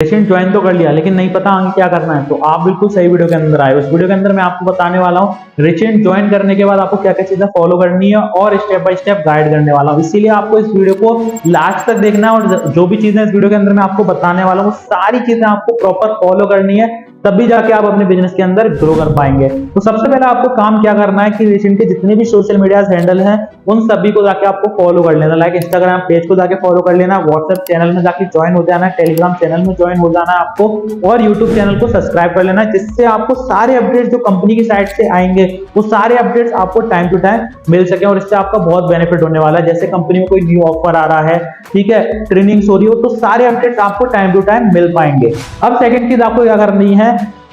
Session join तो कर लिया लेकिन नहीं पता आगे क्या करना है, तो आप बिल्कुल सही वीडियो के अंदर आए। उस वीडियो के अंदर मैं आपको बताने वाला हूँ रिचेंट ज्वाइन करने के बाद आपको क्या क्या चीजें फॉलो करनी है और स्टेप बाय स्टेप गाइड करने वाला हूँ। इसीलिए आपको इस वीडियो को लास्ट तक देखना है और जो भी चीजें इस वीडियो के अंदर मैं आपको बताने वाला हूँ सारी चीजें आपको प्रॉपर फॉलो करनी है, तभी जाके आप अपने बिजनेस के अंदर ग्रो कर पाएंगे। तो सबसे पहले आपको काम क्या करना है कि रिसेंट के जितने भी सोशल मीडिया हैंडल हैं उन सभी को जाके आपको फॉलो कर लेना। लाइक इंस्टाग्राम पेज को जाके फॉलो कर लेना, व्हाट्सएप चैनल में जाके ज्वाइन हो जाना है, टेलीग्राम चैनल में ज्वाइन हो जाना है आपको, और यूट्यूब चैनल को सब्सक्राइब कर लेना, जिससे आपको सारे अपडेट्स जो कंपनी की साइट से आएंगे वो सारे अपडेट्स आपको टाइम टू टाइम मिल सके और इससे आपका बहुत बेनिफिट होने वाला है। जैसे कंपनी में कोई न्यू ऑफर आ रहा है, ठीक है, ट्रेनिंग हो रही हो, तो सारे अपडेट्स आपको टाइम टू टाइम मिल पाएंगे। अब सेकंड चीज आपको क्या करनी है,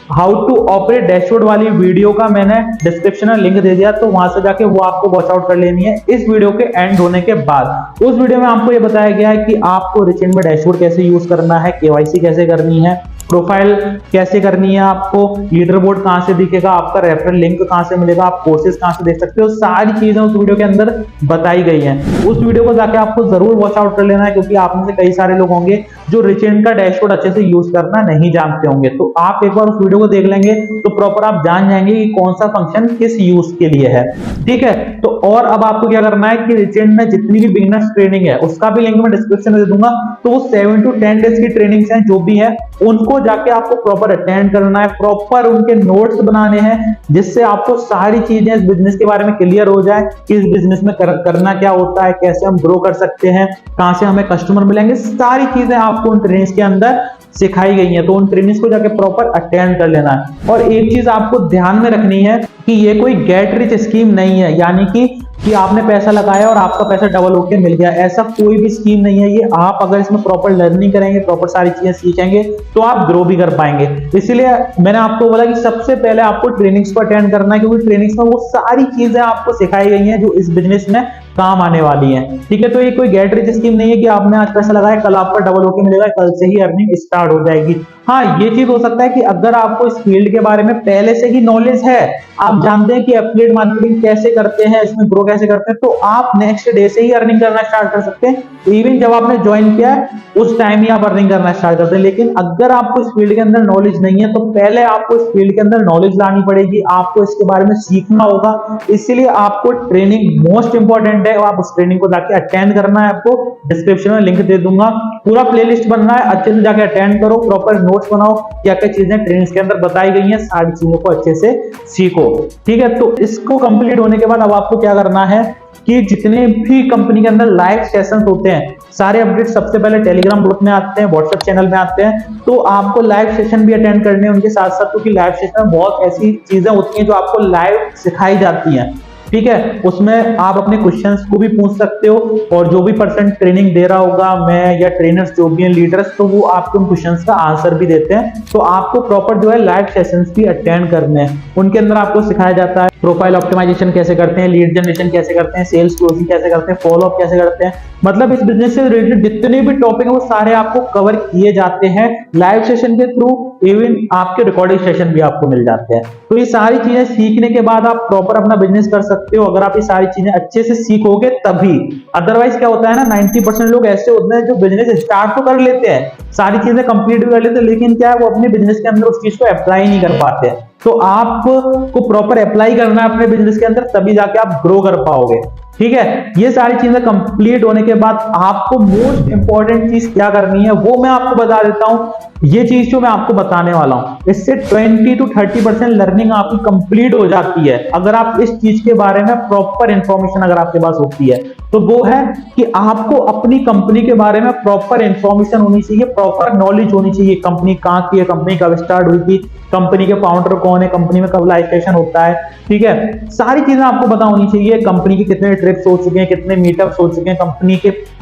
हाउ टू ऑपरेट डैशबोर्ड वाली वीडियो का मैंने डिस्क्रिप्शन में लिंक दे दिया, तो वहां से जाके वो आपको वॉच आउट कर लेनी है इस वीडियो के एंड होने के बाद। उस वीडियो में आपको ये बताया गया है कि आपको रिचेंट में डैशबोर्ड कैसे यूज करना है, केवाईसी कैसे करनी है, प्रोफाइल कैसे करनी है, आपको लीडर बोर्ड कहां से दिखेगा, आपका रेफरल लिंक कहां से मिलेगा, आप कोर्सेज कहां से देख सकते हो, सारी चीजें उस वीडियो के अंदर बताई गई हैं। उस वीडियो को जाके आपको जरूर वॉच आउट कर लेना है, क्योंकि आप में से कई सारे लोग होंगे जो रिचेंट का डैशबोर्ड अच्छे से यूज करना नहीं जानते होंगे। तो आप एक बार उस वीडियो को देख लेंगे तो प्रॉपर आप जान जाएंगे कि कौन सा फंक्शन किस यूज के लिए है, ठीक है। तो और अब आपको क्या करना है कि रिचेंट में जितनी भी बिगिनर्स ट्रेनिंग है उसका भी लिंक मैं डिस्क्रिप्शन में दे दूंगा, तो वो 7 to 10 डेज की ट्रेनिंग्स हैं जो भी है उनको जाके आपको प्रॉपर अटेंड करना है, प्रॉपर उनके नोट्स बनाने हैं, जिससे आपको सारी चीजें इस बिजनेस के बारे में क्लियर हो जाए कि इस बिजनेस में करना क्या होता है, कैसे हम ग्रो कर सकते हैं, कहां से हमें कस्टमर मिलेंगे, सारी चीजें आपको उन ट्रेनिंग्स के अंदर सिखाई गई है। तो उन ट्रेनिंग्स को जाके प्रॉपर अटेंड कर लेना है। और एक चीज आपको ध्यान में रखनी है कि ये कोई गेट रिच स्कीम नहीं है, यानी कि आपने पैसा लगाया और आपका पैसा डबल होके मिल गया, ऐसा कोई भी स्कीम नहीं है ये। आप अगर इसमें प्रॉपर लर्निंग करेंगे, प्रॉपर सारी चीजें सीखेंगे तो आप ग्रो भी कर पाएंगे। इसीलिए मैंने आपको बोला कि सबसे पहले आपको ट्रेनिंग्स को अटेंड करना है, क्योंकि ट्रेनिंग्स में वो सारी चीजें आपको सिखाई गई हैं जो इस बिजनेस में काम आने वाली है, ठीक है। तो ये कोई गेट रिच स्कीम नहीं है कि आपने आज पैसा लगाया कल आपका डबल होके मिलेगा, कल से ही अर्निंग स्टार्ट हो जाएगी। हाँ, ये चीज हो सकता है कि अगर आपको इस फील्ड के बारे में पहले से ही नॉलेज है, आप जानते हैं कि एफिलिएट मार्केटिंग कैसे करते हैं, इसमें ग्रो कैसे करते हैं, तो आप नेक्स्ट डे से ही अर्निंग करना स्टार्ट कर सकते हैं। इवन जब आपने ज्वाइन किया है उस टाइम ही आप अर्निंग करना स्टार्ट करते हैं। लेकिन अगर आपको इस फील्ड के अंदर नॉलेज नहीं है तो पहले आपको इस फील्ड के अंदर नॉलेज लानी पड़ेगी, आपको इसके बारे में सीखना होगा। इसीलिए आपको ट्रेनिंग मोस्ट इंपॉर्टेंट है, आप उस ट्रेनिंग को जाके अटेंड करना है। आपको डिस्क्रिप्शन में लिंक दे दूंगा, पूरा प्लेलिस्ट बनना है, अच्छे से जाके अटेंड करो, प्रॉपर नोट्स बनाओ, क्या क्या चीजें ट्रेनिंग्स के अंदर बताई गई हैं, सारी चीजों को अच्छे से सीखो, ठीक है। तो इसको कंप्लीट होने के बाद अब आपको क्या करना है कि जितने भी कंपनी के अंदर लाइव सेशंस होते हैं सारे अपडेट सबसे पहले टेलीग्राम ग्रुप में आते हैं, व्हाट्सएप चैनल में आते हैं, तो आपको लाइव सेशन भी अटेंड करने हैं उनके साथ साथ, क्योंकि लाइव सेशन में बहुत ऐसी चीजें होती हैं जो आपको लाइव सिखाई जाती हैं, ठीक है। उसमें आप अपने क्वेश्चंस को भी पूछ सकते हो और जो भी पर्सन ट्रेनिंग दे रहा होगा, मैं या ट्रेनर्स जो भी हैं लीडर्स, तो वो आपके उन क्वेश्चंस का आंसर भी देते हैं। तो आपको प्रॉपर जो है लाइव सेशंस भी अटेंड करने हैं। उनके अंदर आपको सिखाया जाता है प्रोफाइल ऑप्टिमाइजेशन कैसे करते हैं, लीड जनरेशन कैसे करते हैं, सेल्स क्लोजिंग कैसे करते हैं, फॉलो अप कैसे करते हैं, मतलब इस बिजनेस से रिलेटेड जितने भी टॉपिक है वो सारे आपको कवर किए जाते हैं लाइव सेशन के थ्रू। इवन आपके रिकॉर्डिंग सेशन भी आपको मिल जाते हैं। तो ये सारी चीजें सीखने के बाद आप प्रॉपर अपना बिजनेस कर सकते हो, अगर आप ये सारी चीजें अच्छे से सीखोगे तभी। अदरवाइज क्या होता है ना, 90% लोग ऐसे होते हैं जो बिजनेस स्टार्ट तो कर लेते हैं, सारी चीजें कंप्लीट भी कर लेते हैं, लेकिन क्या है वो अपने बिजनेस के अंदर उस चीज को अप्लाई नहीं कर पाते हैं। तो आपको प्रॉपर अप्लाई करना है अपने बिजनेस के अंदर, तभी जाके आप ग्रो कर पाओगे, ठीक है। ये सारी चीजें कंप्लीट होने के बाद आपको मोस्ट इंपॉर्टेंट चीज क्या करनी है वो मैं आपको बता देता हूं। ये चीज जो मैं आपको बताने वाला हूं इससे 20 to 30% लर्निंग आपकी कंप्लीट हो जाती है अगर आप इस चीज के बारे में प्रॉपर इंफॉर्मेशन अगर आपके पास होती है। तो वो है कि आपको अपनी कंपनी के बारे में प्रॉपर इंफॉर्मेशन होनी चाहिए, प्रॉपर नॉलेज होनी चाहिए। कंपनी कहां की है, कंपनी कब स्टार्ट हुई थी, कंपनी के फाउंडर कौन है, कंपनी में कब लाइव सेशन होता है, ठीक है। सारी चीजें आपको पता होनी चाहिए। कंपनी के कितने ट्रिप्स हो चुके हैं, कितने मीटअप्स हो चुके हैं,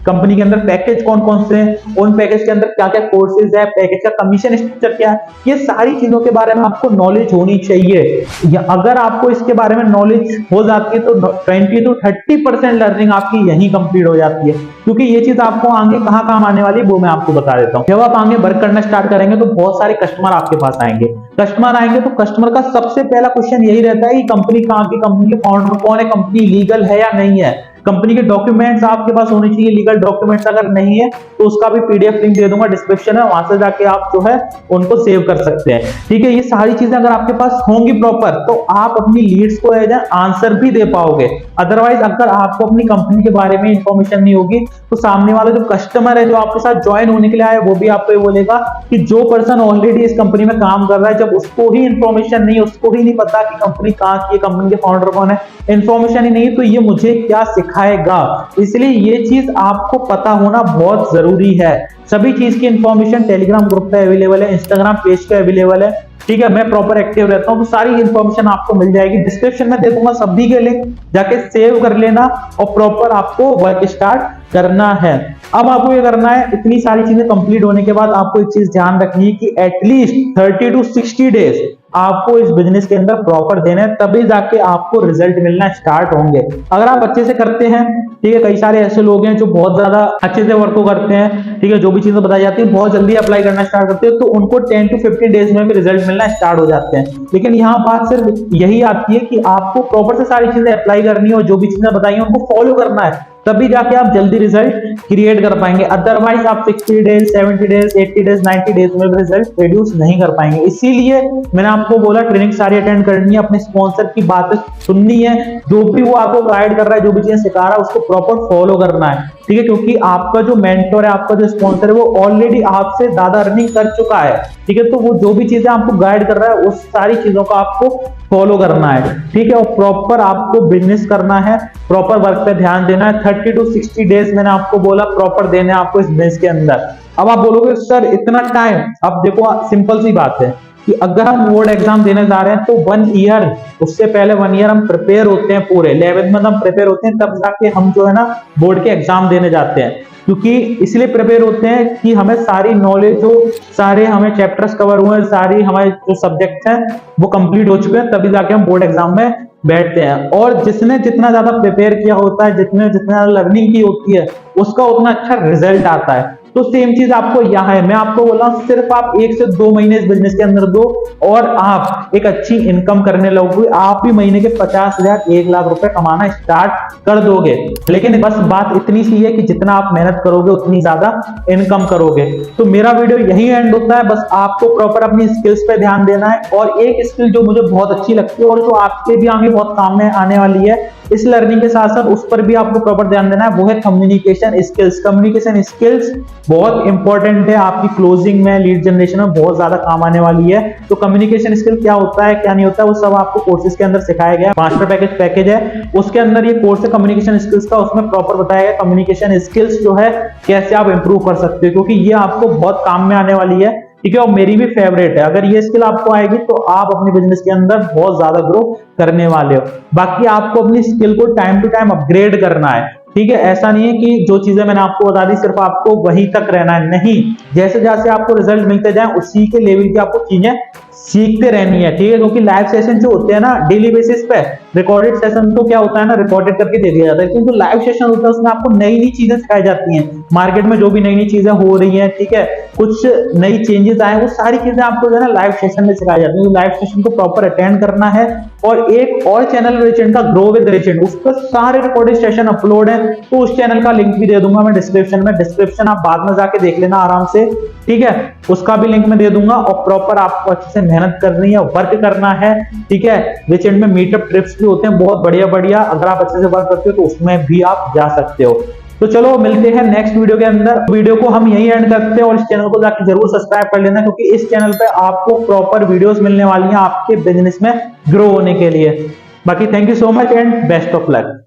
कंपनी के अंदर पैकेज कौन कौन से हैं, उन पैकेज के अंदर क्या क्या कोर्सेज है, पैकेज का कमीशन स्ट्रक्चर क्या है, ये सारी चीजों के बारे में आपको नॉलेज होनी चाहिए। या अगर आपको इसके बारे में नॉलेज हो जाती है तो 20 to 30% लर्निंग आपकी यहीं कंप्लीट हो जाती है, क्योंकि ये चीज आपको आगे कहां काम आने वाली है वो मैं आपको बता देता हूं। जब आप आगे वर्क करना स्टार्ट करेंगे तो बहुत सारे कस्टमर आपके पास आएंगे। कस्टमर आएंगे तो कस्टमर का सबसे पहला क्वेश्चन यही रहता है कि कंपनी कहां की, कंपनी के फाउंडर कौन है, कंपनी लीगल है या नहीं है। कंपनी के डॉक्यूमेंट्स आपके पास होने चाहिए, लीगल डॉक्यूमेंट्स अगर नहीं है तो उसका भी पीडीएफ लिंक दे दूंगा डिस्क्रिप्शन में, वहां से जाके आप जो है उनको सेव कर सकते हैं। ठीक है, ये सारी चीजें अगर आपके पास होंगी प्रॉपर तो आप अपनी लीड्स को एज एन आंसर भी दे पाओगे। अदरवाइज अगर आपको अपनी कंपनी के बारे में इंफॉर्मेशन नहीं होगी तो सामने वाला जो कस्टमर है जो आपके साथ ज्वाइन होने के लिए आया वो भी आपको ये बोलेगा कि जो पर्सन ऑलरेडी इस कंपनी में काम कर रहा है, जब उसको ही इंफॉर्मेशन नहीं, उसको ही नहीं पता कि कंपनी कहां की है, कंपनी के फाउंडर कौन है, इंफॉर्मेशन ही नहीं, तो ये मुझे क्या सिखाएगा। इसलिए ये चीज आपको पता होना बहुत जरूरी है। सभी चीज की इंफॉर्मेशन टेलीग्राम ग्रुप पे अवेलेबल है, इंस्टाग्राम पेज पे अवेलेबल है। ठीक है, मैं प्रॉपर एक्टिव रहता हूं तो सारी इंफॉर्मेशन आपको मिल जाएगी, डिस्क्रिप्शन में दे दूंगा सभी के लिंक, जाके सेव कर लेना और प्रॉपर आपको वर्क स्टार्ट करना है। अब आपको ये करना है, इतनी सारी चीजें कंप्लीट होने के बाद आपको एक चीज ध्यान रखनी है कि एटलीस्ट 30 to 60 डेज आपको इस बिजनेस के अंदर प्रॉपर देना है, तभी जाके आपको रिजल्ट मिलना स्टार्ट होंगे। अगर आप अच्छे से करते हैं, ठीक है, कई सारे ऐसे लोग हैं जो बहुत ज्यादा अच्छे से वर्क को करते हैं, ठीक है, जो भी चीजें बताई जाती है बहुत जल्दी अप्लाई करना स्टार्ट करते हैं तो उनको 10 to 15 डेज में भी रिजल्ट मिलना स्टार्ट हो जाते हैं। लेकिन यहाँ बात सिर्फ यही आती है कि आपको प्रॉपर से सारी चीजें अप्लाई करनी है और जो भी चीजें बताई है उनको फॉलो करना है, तभी जाके आप जल्दी रिजल्ट क्रिएट कर पाएंगे। अदरवाइज आप 60 डेज 70 डेज 80 डेज 90 डेज में भी रिजल्ट प्रोड्यूस नहीं कर पाएंगे। इसीलिए मैंने आपको बोला ट्रेनिंग सारी अटेंड करनी है, अपने स्पॉन्सर की बातें सुननी है, जो भी वो आपको गाइड कर रहा है, जो भी चीजें सिखा रहा है उसको प्रॉपर फॉलो करना है। ठीक है, क्योंकि आपका जो मेंटर है, आपका जो स्पॉन्सर है, वो ऑलरेडी आपसे ज्यादा अर्निंग कर चुका है। ठीक है, तो वो जो भी चीजें आपको गाइड कर रहा है उस सारी चीजों को आपको फॉलो करना है। ठीक है, और प्रॉपर आपको बिजनेस करना है, प्रॉपर वर्क पे ध्यान देना है। 30 to 60 डेज मैंने आपको बोला प्रॉपर देने आपको इस बिजनेस के अंदर। अब आप बोलोगे सर इतना टाइम, अब देखो सिंपल सी बात है कि अगर हम बोर्ड एग्जाम देने जा रहे हैं तो 1 ईयर, उससे पहले 1 ईयर हम प्रिपेयर होते हैं, पूरे 11th मंथ हम प्रिपेयर होते हैं, तब जाके हम जो है ना बोर्ड के एग्जाम देने जाते हैं। क्योंकि इसलिए प्रिपेयर होते हैं कि हमें सारी नॉलेज हो, सारे हमें चैप्टर्स कवर हुए, सारी हमारे जो सब्जेक्ट हैं वो कंप्लीट हो चुके हैं, तभी जाके हम बोर्ड एग्जाम में बैठते हैं। और जिसने जितना ज्यादा प्रिपेयर किया होता है, जितने जितना लर्निंग की होती है, उसका उतना अच्छा रिजल्ट आता है। तो सेम चीज आपको यहाँ है, मैं आपको बोल रहा हूँ सिर्फ आप 1 से 2 महीने इस बिजनेस के अंदर दो और आप एक अच्छी इनकम करने लगोगे। आप भी महीने के 50,000 1 लाख रुपए कमाना स्टार्ट कर दोगे। लेकिन बस बात इतनी सी है कि जितना आप मेहनत करोगे उतनी ज्यादा इनकम करोगे। तो मेरा वीडियो यही एंड होता है, बस आपको प्रॉपर अपनी स्किल्स पे ध्यान देना है। और एक स्किल जो मुझे बहुत अच्छी लगती है और जो आपके भी आगे बहुत काम में आने वाली है इस लर्निंग के साथ साथ, उस पर भी आपको प्रॉपर ध्यान देना है, वो है कम्युनिकेशन स्किल्स। कम्युनिकेशन स्किल्स बहुत इंपॉर्टेंट है, आपकी क्लोजिंग में, लीड जनरेशन में बहुत ज्यादा काम आने वाली है। तो कम्युनिकेशन स्किल क्या होता है क्या नहीं होता है वो सब आपको कोर्सेज के अंदर सिखाया गया। मास्टर पैकेज है, उसके अंदर ये कोर्स है कम्युनिकेशन स्किल्स का, उसमें प्रॉपर बताया गया कम्युनिकेशन स्किल्स जो है कैसे आप इंप्रूव कर सकते हो, क्योंकि ये आपको बहुत काम में आने वाली है। ठीक है, और मेरी भी फेवरेट है। अगर ये स्किल आपको आएगी तो आप अपने बिजनेस के अंदर बहुत ज्यादा ग्रो करने वाले हो। बाकी आपको अपनी स्किल को टाइम टू टाइम अपग्रेड करना है। ठीक है, ऐसा नहीं है कि जो चीजें मैंने आपको बता दी सिर्फ आपको वहीं तक रहना है, नहीं, जैसे जैसे आपको रिजल्ट मिलते जाए उसी के लेवल की आपको चीजें सीखते रहनी है। ठीक है, क्योंकि लाइव सेशन जो होते हैं ना डेली बेसिस पे, रिकॉर्डेड सेशन तो क्या होता है ना रिकॉर्डेड करके दे दिया जाता है, लेकिन जो लाइव सेशन होता है उसमें आपको नई नई चीजें सिखाई जाती हैं, मार्केट में जो भी नई नई चीजें हो रही हैं, ठीक है, कुछ नई चेंजेस आए, वो सारी चीजें आपको जो है ना लाइव सेशन में सिखाई जाती है। तो लाइव सेशन को प्रॉपर अटेंड करना है। और एक और चैनल रिचेंट का, ग्रो विद रिचेंट, उस पर सारे रिकॉर्डेड सेशन अपलोड है, तो उस चैनल का लिंक भी दे दूंगा मैं डिस्क्रिप्शन में। डिस्क्रिप्शन आप बाद में जाके देख लेना आराम से, ठीक है, उसका भी लिंक मैं दे दूंगा। और प्रॉपर आपको अच्छे से मेहनत करनी है, वर्क करना है। ठीक है, रिचेंट में मीटअप ट्रिप्स भी होते हैं बहुत बढ़िया बढ़िया, अगर आप अच्छे से वर्क करते हो तो उसमें भी आप जा सकते हो। तो चलो मिलते हैं नेक्स्ट वीडियो के अंदर। वीडियो को हम यही एंड करते हैं और इस चैनल को जाकर जरूर सब्सक्राइब कर लेना, क्योंकि इस चैनल पे आपको प्रॉपर वीडियोस मिलने वाली हैं आपके बिजनेस में ग्रो होने के लिए। बाकी thank you so much and best of luck.